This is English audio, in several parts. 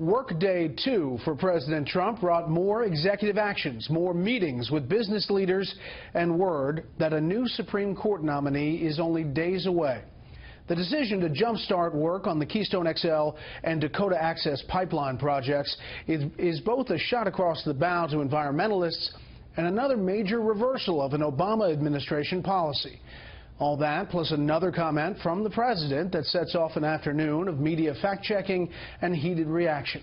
Workday 2 for President Trump brought more executive actions, more meetings with business leaders, and word that a new Supreme Court nominee is only days away. The decision to jumpstart work on the Keystone XL and Dakota Access Pipeline projects is both a shot across the bow to environmentalists and another major reversal of an Obama administration policy. All that plus another comment from the president that sets off an afternoon of media fact-checking and heated reaction.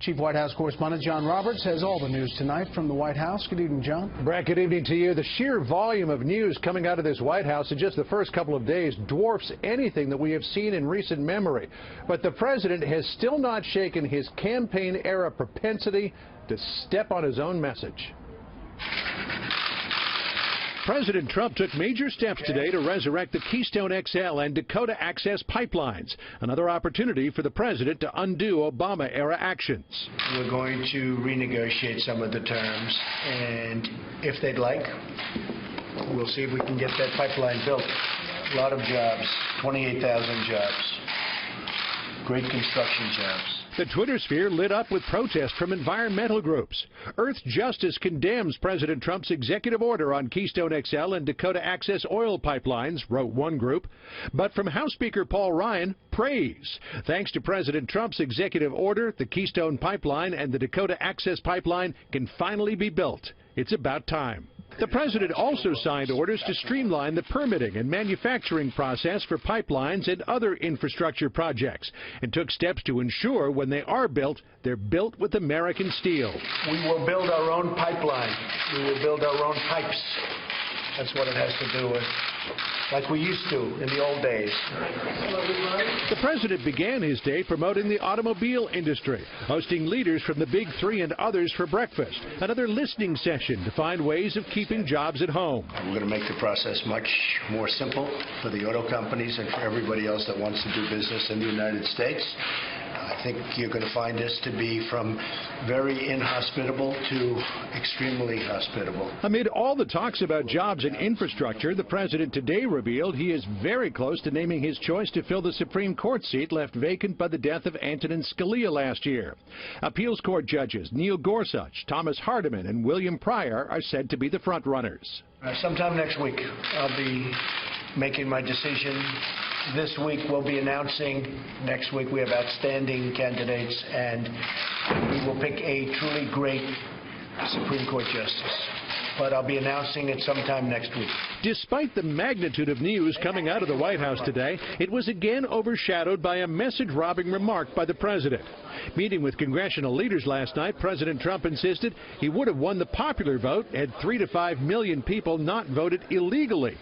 Chief White House correspondent John Roberts has all the news tonight from the White House. Good evening, John. Brett, good evening to you. The sheer volume of news coming out of this White House in just the first couple of days dwarfs anything that we have seen in recent memory. But the president has still not shaken his campaign-era propensity to step on his own message. President Trump took major steps today to resurrect the Keystone XL and Dakota Access pipelines, another opportunity for the president to undo Obama-era actions. We're going to renegotiate some of the terms, and if they'd like, we'll see if we can get that pipeline built. A lot of jobs, 28,000 jobs, great construction jobs. The Twitter sphere lit up with protest from environmental groups. Earth Justice condemns President Trump's executive order on Keystone XL and Dakota Access oil pipelines, wrote one group. But from House Speaker Paul Ryan, praise. Thanks to President Trump's executive order, the Keystone Pipeline and the Dakota Access Pipeline can finally be built. It's about time. The president also signed orders to streamline the permitting and manufacturing process for pipelines and other infrastructure projects and took steps to ensure when they are built, they're built with American steel. We will build our own pipeline. We will build our own pipes. That's what it has to do with, like we used to in the old days. The president began his day promoting the automobile industry, hosting leaders from the Big Three and others for breakfast, another listening session to find ways of keeping jobs at home. We're going to make the process much more simple for the auto companies and for everybody else that wants to do business in the United States. I think you're going to find this to be from very inhospitable to extremely hospitable. Amid all the talks about jobs and infrastructure, the president today revealed he is very close to naming his choice to fill the Supreme Court seat left vacant by the death of Antonin Scalia last year. Appeals court judges Neil Gorsuch, Thomas Hardiman, and William Pryor are said to be the front-runners. Sometime next week, I'll be making my decision. This week we'll be announcing. Next week we have outstanding candidates, and we will pick a truly great Supreme Court justice. But I'll be announcing it sometime next week. Despite the magnitude of news coming out of the White House today, it was again overshadowed by a message-robbing remark by the president. Meeting with congressional leaders last night, President Trump insisted he would have won the popular vote had 3 to 5 million people not voted illegally.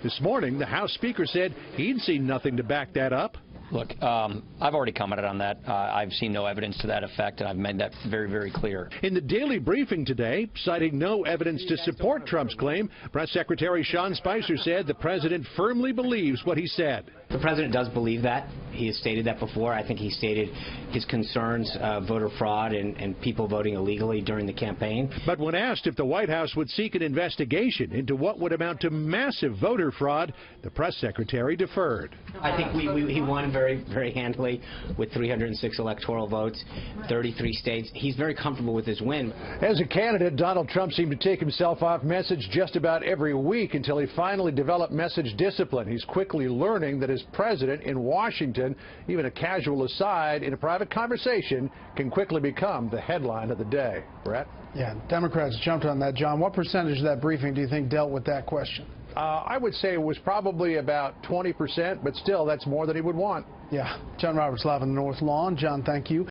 This morning, the House Speaker said he'd seen nothing to back that up. Look, I've already commented on that. I've seen no evidence to that effect, and I've made that very, very clear. In the daily briefing today, citing no evidence to support Trump's claim, Press Secretary Sean Spicer said the president firmly believes what he said. The president does believe that. He has stated that before. I think he stated his concerns, voter fraud and people voting illegally during the campaign. But when asked if the White House would seek an investigation into what would amount to massive voter fraud, the press secretary deferred. I think he won very, very handily with 306 electoral votes, 33 states. He's very comfortable with his win. As a candidate, Donald Trump seemed to take himself off message just about every week until he finally developed message discipline. He's quickly learning that as president in Washington, even a casual aside in a private conversation can quickly become the headline of the day. Brett? Yeah, Democrats jumped on that, John. What percentage of that briefing do you think dealt with that question? I would say it was probably about 20%, but still, that's more than he would want. Yeah. John Roberts live on the North Lawn. John, thank you.